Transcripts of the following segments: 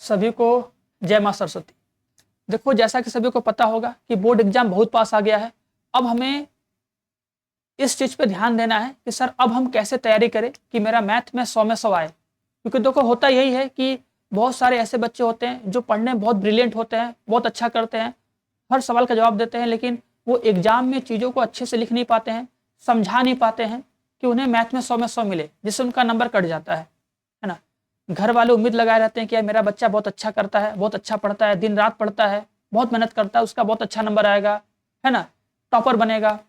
सभी को जय मां सरस्वती। देखो, जैसा कि सभी को पता होगा कि बोर्ड एग्जाम बहुत पास आ गया है। अब हमें इस चीज पे ध्यान देना है कि सर अब हम कैसे तैयारी करें कि मेरा मैथ में 100 में 100 आए। क्योंकि देखो होता यही है कि बहुत सारे ऐसे बच्चे होते हैं जो पढ़ने में बहुत ब्रिलियंट होते हैं, बहुत अच्छा करते हैं, हर सवाल का जवाब देते हैं, लेकिन वो एग्जाम में चीज़ों को अच्छे से लिख नहीं पाते हैं, समझा नहीं पाते हैं कि उन्हें मैथ में 100 में 100 मिले, जिससे उनका नंबर कट जाता है ना। घर वाले उम्मीद लगाए रहते हैं कि यार मेरा बच्चा बहुत अच्छा करता है, बहुत अच्छा पढ़ता है, दिन रात पढ़ता है, बहुत मेहनत करता है, उसका बहुत अच्छा नंबर आएगा, है ना, टॉपर बनेगा,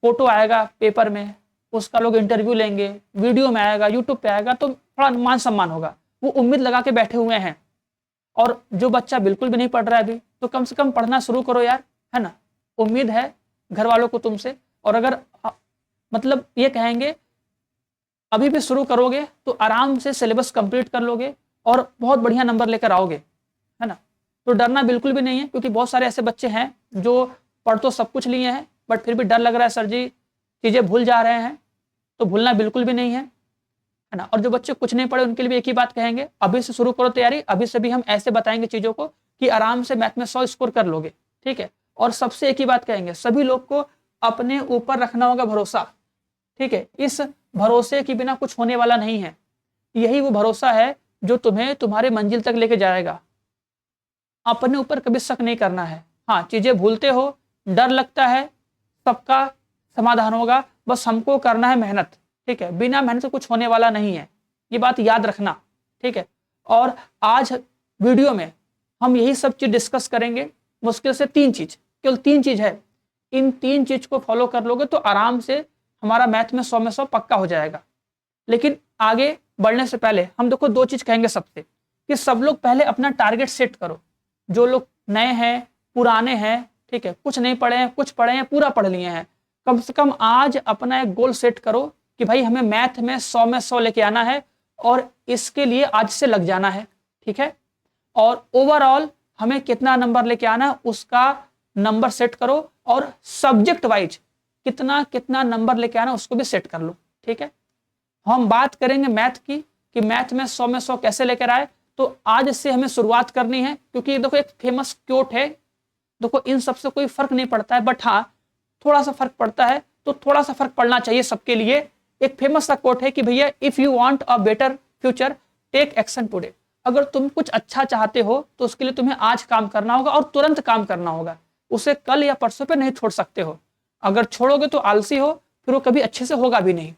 फोटो आएगा पेपर में, उसका लोग इंटरव्यू लेंगे, वीडियो में आएगा, यूट्यूब पे आएगा, तो थोड़ा मान सम्मान होगा। वो उम्मीद लगा के बैठे हुए हैं। और जो बच्चा बिल्कुल भी नहीं पढ़ रहा है अभी, तो कम से कम पढ़ना शुरू करो यार, है ना। उम्मीद है घर वालों को तुमसे। और अगर मतलब ये कहेंगे अभी भी शुरू करोगे तो आराम से सिलेबस कंप्लीट कर लोगे और बहुत बढ़िया नंबर लेकर आओगे, है ना। तो डरना बिल्कुल भी नहीं है, क्योंकि बहुत सारे ऐसे बच्चे हैं जो पढ़ तो सब कुछ लिए हैं बट फिर भी डर लग रहा है, सर जी चीज़ें भूल जा रहे हैं। तो भूलना बिल्कुल भी नहीं है ना। और जो बच्चे कुछ नहीं पढ़े उनके लिए भी एक ही बात कहेंगे, अभी से शुरू करो तैयारी। अभी से भी हम ऐसे बताएंगे चीज़ों को कि आराम से मैथ में 100 स्कोर कर लोगे, ठीक है। और सबसे एक ही बात कहेंगे, सभी लोग को अपने ऊपर रखना होगा भरोसा, ठीक है। इस भरोसे के बिना कुछ होने वाला नहीं है। यही वो भरोसा है जो तुम्हें तुम्हारे मंजिल तक लेके जाएगा। अपने ऊपर कभी शक नहीं करना है। हाँ, चीजें भूलते हो, डर लगता है, सबका समाधान होगा, बस हमको करना है मेहनत, ठीक है। बिना मेहनत से कुछ होने वाला नहीं है, ये बात याद रखना, ठीक है। और आज वीडियो में हम यही सब चीज डिस्कस करेंगे। मुश्किल से 3 चीज, केवल 3 चीज है। इन 3 चीज को फॉलो कर लोगे तो आराम से हमारा मैथ में 100 में 100 पक्का हो जाएगा। लेकिन आगे बढ़ने से पहले हम देखो 2 चीज कहेंगे सबसे, कि सब लोग पहले अपना टारगेट सेट करो। जो लोग नए हैं, पुराने हैं, ठीक है, कुछ नहीं पढ़े हैं, कुछ पढ़े हैं, पूरा पढ़ लिए हैं, कम से कम आज अपना एक गोल सेट करो कि भाई हमें मैथ में 100 में 100 लेके आना है और इसके लिए आज से लग जाना है, ठीक है। और ओवरऑल हमें कितना नंबर लेके आना उसका नंबर सेट करो, और सब्जेक्ट वाइज कितना कितना नंबर लेके आना उसको भी सेट कर लो, ठीक है। हम बात करेंगे मैथ की कि मैथ में 100 में 100 कैसे लेकर आए। तो आज से हमें शुरुआत करनी है, क्योंकि देखो एक फेमस क्योट है, देखो इन सबसे कोई फर्क नहीं पड़ता है, बट हाँ थोड़ा सा फर्क पड़ता है, तो थोड़ा सा फर्क पड़ना चाहिए सबके लिए। एक फेमस सा कोट है कि भैया if you want a better future take action today. अगर तुम कुछ अच्छा चाहते हो तो उसके लिए तुम्हें आज काम करना होगा और तुरंत काम करना होगा, उसे कल या परसों पे नहीं छोड़ सकते हो। अगर छोड़ोगे तो आलसी हो, फिर वो कभी अच्छे से होगा भी नहीं,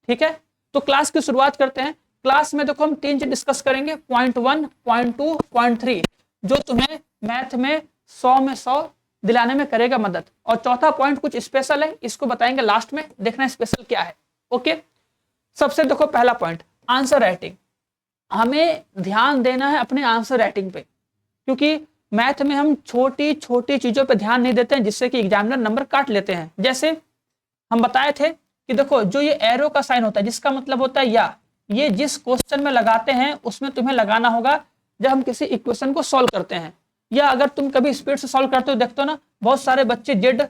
ठीक है। तो क्लास की शुरुआत करते हैं। क्लास में देखो हम 3 चीज डिस्कस करेंगे, पॉइंट 1, पॉइंट 2, पॉइंट 3, जो तुम्हें मैथ में 100 में 100 दिलाने में करेगा मदद। और चौथा पॉइंट कुछ स्पेशल है, इसको बताएंगे लास्ट में, देखना स्पेशल क्या है, ओके। सबसे देखो पहला पॉइंट, आंसर राइटिंग। हमें ध्यान देना है अपने आंसर राइटिंग पे, क्योंकि मैथ में हम छोटी छोटी चीजों पे ध्यान नहीं देते हैं, जिससे कि एग्जामिनर नंबर काट लेते हैं। जैसे हम बताए थे कि देखो जो ये एरो का साइन होता है, जिसका मतलब होता है या, ये जिस क्वेश्चन में लगाते हैं उसमें तुम्हें लगाना होगा जब हम किसी इक्वेशन को सॉल्व करते हैं। या अगर तुम कभी स्पीड से सॉल्व करते हो, देखते हो ना बहुत सारे बच्चे जेड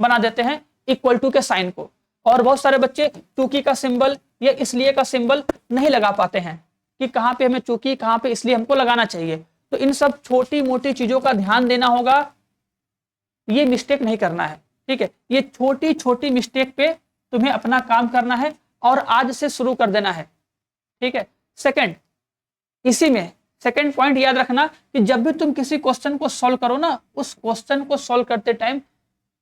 बना देते हैं इक्वल टू के साइन को, और बहुत सारे बच्चे चूकी का सिंबल या इसलिए का सिंबल नहीं लगा पाते हैं कि कहां पे हमें चूकी, कहां पे इसलिए हमको लगाना चाहिए। तो इन सब छोटी मोटी चीजों का ध्यान देना होगा, ये मिस्टेक नहीं करना है, ठीक है। ये छोटी छोटी मिस्टेक पे तुम्हें अपना काम करना है और आज से शुरू कर देना है, ठीक है। सेकंड, इसी में सेकंड पॉइंट याद रखना कि जब भी तुम किसी क्वेश्चन को सॉल्व करो ना, उस क्वेश्चन को सॉल्व करते टाइम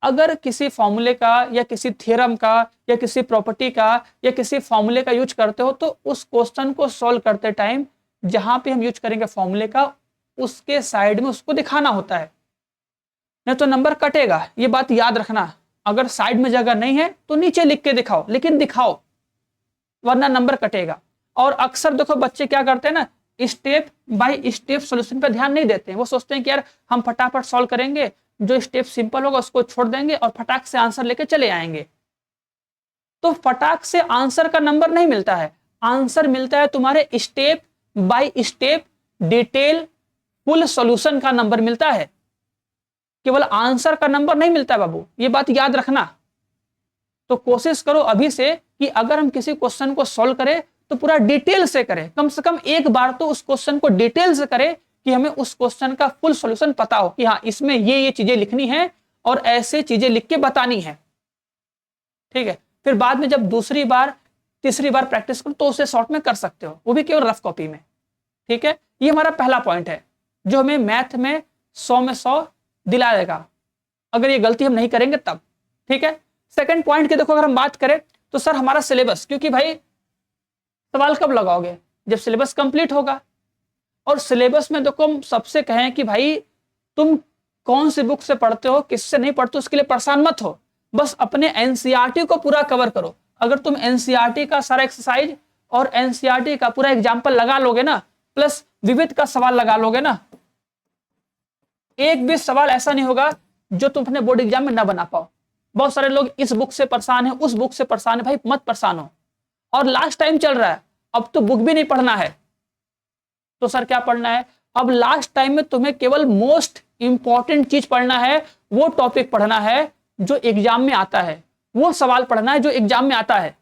अगर किसी फॉर्मूले का या किसी थ्योरम का या किसी प्रॉपर्टी का या किसी फॉर्मूले का यूज करते हो, तो उस क्वेश्चन को सॉल्व करते टाइम जहां पे हम यूज करेंगे फॉर्मूले का, उसके साइड में उसको दिखाना होता है, नहीं तो नंबर कटेगा। ये बात याद रखना। अगर साइड में जगह नहीं है तो नीचे लिख के दिखाओ, लेकिन दिखाओ, वरना नंबर कटेगा। और अक्सर देखो बच्चे क्या करते हैं ना, स्टेप बाय स्टेप सॉल्यूशन पर ध्यान नहीं देते हैं। वो सोचते हैं कि यार हम फटाफट सॉल्व करेंगे, जो स्टेप सिंपल होगा उसको छोड़ देंगे और फटाक से आंसर लेके चले आएंगे। तो फटाक से आंसर का नंबर नहीं मिलता है, आंसर मिलता है तुम्हारे step by step detail full solution का नंबर मिलता है, केवल आंसर का नंबर नहीं मिलता है बाबू, ये बात याद रखना। तो कोशिश करो अभी से कि अगर हम किसी क्वेश्चन को सॉल्व करें तो पूरा डिटेल से करें, कम से कम एक बार तो उस क्वेश्चन को डिटेल से करें कि हमें उस क्वेश्चन का फुल सॉल्यूशन पता हो कि हाँ इसमें ये चीजें लिखनी है और ऐसे चीजें लिख के बतानी है। ठीक है, फिर बाद में जब दूसरी बार तीसरी बार प्रैक्टिस करो तो उसे शॉर्ट में कर सकते हो, वो भी केवल रफ कॉपी में। ठीक है, ये हमारा पहला पॉइंट है जो हमें मैथ में 100 में 100 दिलाएगा, अगर ये गलती हम नहीं करेंगे तब। ठीक है, सेकंड पॉइंट की देखो अगर हम बात करें तो सर हमारा सिलेबस, क्योंकि भाई सवाल कब लगाओगे, जब सिलेबस कंप्लीट होगा। और सिलेबस में देखो हम सबसे कहें कि भाई तुम कौन सी बुक से पढ़ते हो किससे नहीं पढ़ते हो उसके लिए परेशान मत हो, बस अपने एनसीईआरटी को पूरा कवर करो। अगर तुम एनसीईआरटी का सारा एक्सरसाइज और एनसीईआरटी का पूरा एग्जाम्पल लगा लोगे ना, प्लस विविध का सवाल लगा लोगे ना, एक भी सवाल ऐसा नहीं होगा जो तुम अपने बोर्ड एग्जाम में ना बना पाओ। बहुत सारे लोग इस बुक से परेशान है, उस बुक से परेशान है, भाई मत परेशान हो। और लास्ट टाइम चल रहा है, अब तो बुक भी नहीं पढ़ना है, तो सर क्या पढ़ना है, अब लास्ट टाइम में तुम्हें केवल मोस्ट इंपॉर्टेंट चीज पढ़ना है, वो टॉपिक पढ़ना है जो एग्जाम में आता है, वो सवाल पढ़ना है जो एग्जाम में आता है।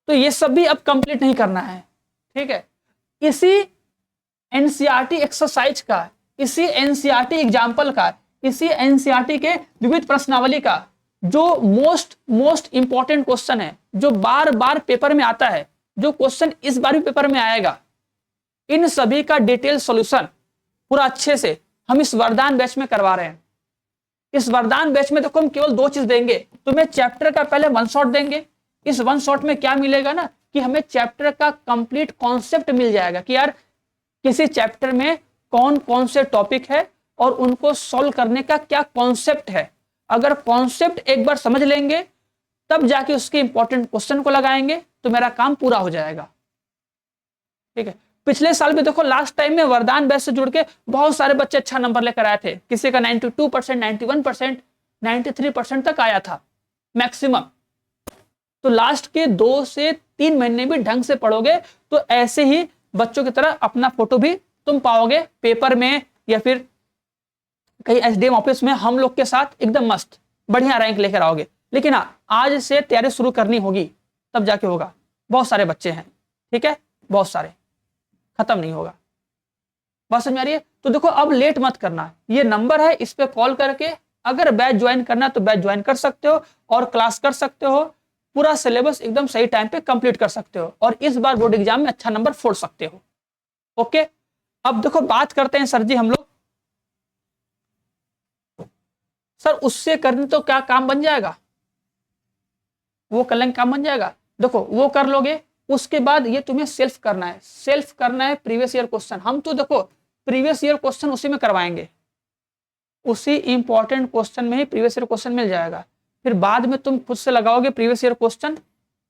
तो ये सब भी अब कंप्लीट नहीं करना है। ठीक है, इसी एनसीईआरटी एक्सरसाइज का, इसी एनसीईआरटी एग्जाम्पल का, इसी एनसीईआरटी के विविध प्रश्नावली का जो मोस्ट इंपॉर्टेंट क्वेश्चन है, जो बार बार पेपर में आता है, जो क्वेश्चन इस बार भी पेपर में आएगा, इन सभी का डिटेल सॉल्यूशन पूरा अच्छे से हम इस वरदान बैच में करवा रहे हैं। इस वरदान बैच में तो हम केवल 2 चीज देंगे, तुम्हें चैप्टर का पहले 1 शॉट देंगे। इस 1 शॉट में क्या मिलेगा ना कि हमें चैप्टर का कंप्लीट कॉन्सेप्ट मिल जाएगा कि यार किसी चैप्टर में कौन कौन से टॉपिक है और उनको सॉल्व करने का क्या कॉन्सेप्ट है। अगर कॉन्सेप्ट एक बार समझ लेंगे तब जाके उसके इंपॉर्टेंट क्वेश्चन को लगाएंगे तो मेरा काम पूरा हो जाएगा। ठीक है, पिछले साल भी देखो लास्ट टाइम में वरदान बैच से जुड़ के बहुत सारे बच्चे अच्छा नंबर लेकर आए थे, किसी का 92%, 91%, 93% तक आया था मैक्सिमम। तो लास्ट के 2 से 3 महीने भी ढंग से पढ़ोगे तो ऐसे ही बच्चों की तरह अपना फोटो भी तुम पाओगे पेपर में या फिर कहीं एसडीएम ऑफिस में हम लोग के साथ एकदम मस्त बढ़िया रैंक लेकर आओगे। लेकिन हाँ, आज से तैयारी शुरू करनी होगी तब जाके होगा। बहुत सारे बच्चे हैं, ठीक है, बहुत सारे, खत्म नहीं होगा। बात समझ आ रही है? तो देखो अब लेट मत करना, ये नंबर है, इस पे कॉल करके अगर बैच ज्वाइन करना है तो बैच ज्वाइन कर सकते हो और क्लास कर सकते हो, पूरा सिलेबस एकदम सही टाइम पे कंप्लीट कर सकते हो और इस बार बोर्ड एग्जाम में अच्छा नंबर फोड़ सकते हो। ओके, अब देखो बात करते हैं सर जी हम लोग, सर उससे करने तो क्या काम बन जाएगा, वो कर लेंगे काम बन जाएगा। देखो वो कर लोगे, उसके बाद ये तुम्हें सेल्फ करना है, सेल्फ करना है प्रीवियस ईयर क्वेश्चन। हम तो देखो प्रीवियस ईयर क्वेश्चन उसी में करवाएंगे, उसी इंपॉर्टेंट क्वेश्चन में ही प्रीवियस ईयर क्वेश्चन मिल जाएगा। फिर बाद में तुम खुद से लगाओगे प्रीवियस ईयर क्वेश्चन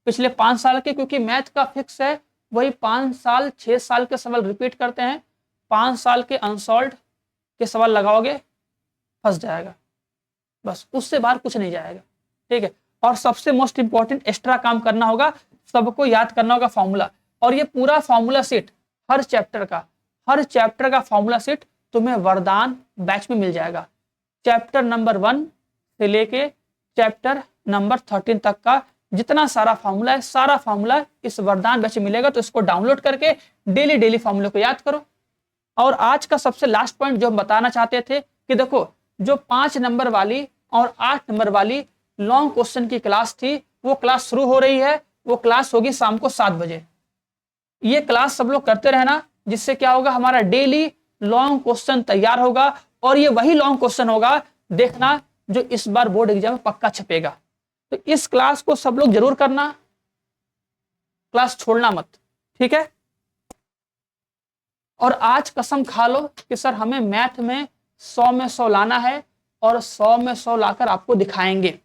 पिछले 5 साल के, क्योंकि मैथ का फिक्स है वही 5 साल 6 साल के सवाल रिपीट करते हैं। 5 साल के अनसॉल्व के सवाल लगाओगे फंस जाएगा, बस उससे बाहर कुछ नहीं जाएगा। ठीक है, और सबसे मोस्ट इंपॉर्टेंट एक्स्ट्रा काम करना होगा, सबको याद करना होगा फॉर्मूला। और ये पूरा फॉर्मूला सेट हर चैप्टर का फॉर्मूला सेट तुम्हें वरदान बैच में मिल जाएगा। चैप्टर नंबर 1 से लेके चैप्टर नंबर 13 तक का जितना सारा फॉर्मूला है, सारा फॉर्मूला इस वरदान बैच में मिलेगा। तो इसको डाउनलोड करके डेली फॉर्मूले को याद करो। और आज का सबसे लास्ट पॉइंट जो हम बताना चाहते थे कि देखो जो 5 नंबर वाली और 8 नंबर वाली लॉन्ग क्वेश्चन की क्लास थी, वो क्लास शुरू हो रही है। वो क्लास होगी शाम को 7 बजे। ये क्लास सब लोग करते रहना, जिससे क्या होगा, हमारा डेली लॉन्ग क्वेश्चन तैयार होगा और ये वही लॉन्ग क्वेश्चन होगा, देखना, जो इस बार बोर्ड एग्जाम में पक्का छपेगा। तो इस क्लास को सब लोग जरूर करना, क्लास छोड़ना मत, ठीक है। और आज कसम खा लो कि सर हमें मैथ में 100 में 100 लाना है और 100 में 100 लाकर आपको दिखाएंगे।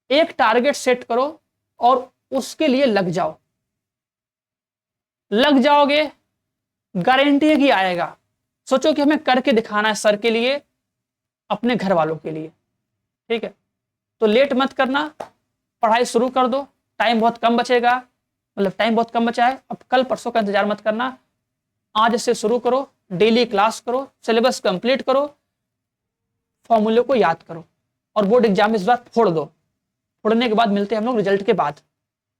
एक टारगेट सेट करो और उसके लिए लग जाओ, लग जाओगे, गारंटी है कि आएगा। सोचो कि हमें करके दिखाना है सर के लिए, अपने घर वालों के लिए, ठीक है। तो लेट मत करना, पढ़ाई शुरू कर दो, टाइम बहुत कम बचेगा, मतलब टाइम बहुत कम बचा है। अब कल परसों का इंतजार मत करना, आज से शुरू करो, डेली क्लास करो, सिलेबस कंप्लीट करो, फॉर्मूले को याद करो और बोर्ड एग्जाम इस बार फोड़ दो। फोड़ने के बाद मिलते हैं हम लोग रिजल्ट के बाद।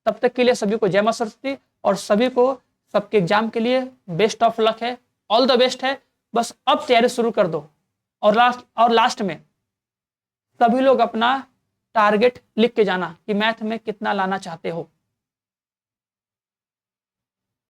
तब तक के लिए सभी को जय मां सरस्वती, और सभी को सबके एग्जाम के लिए बेस्ट ऑफ लक है, ऑल द बेस्ट है। बस अब तैयारी शुरू कर दो। और लास्ट में सभी लोग अपना टारगेट लिख के जाना कि मैथ में कितना लाना चाहते हो।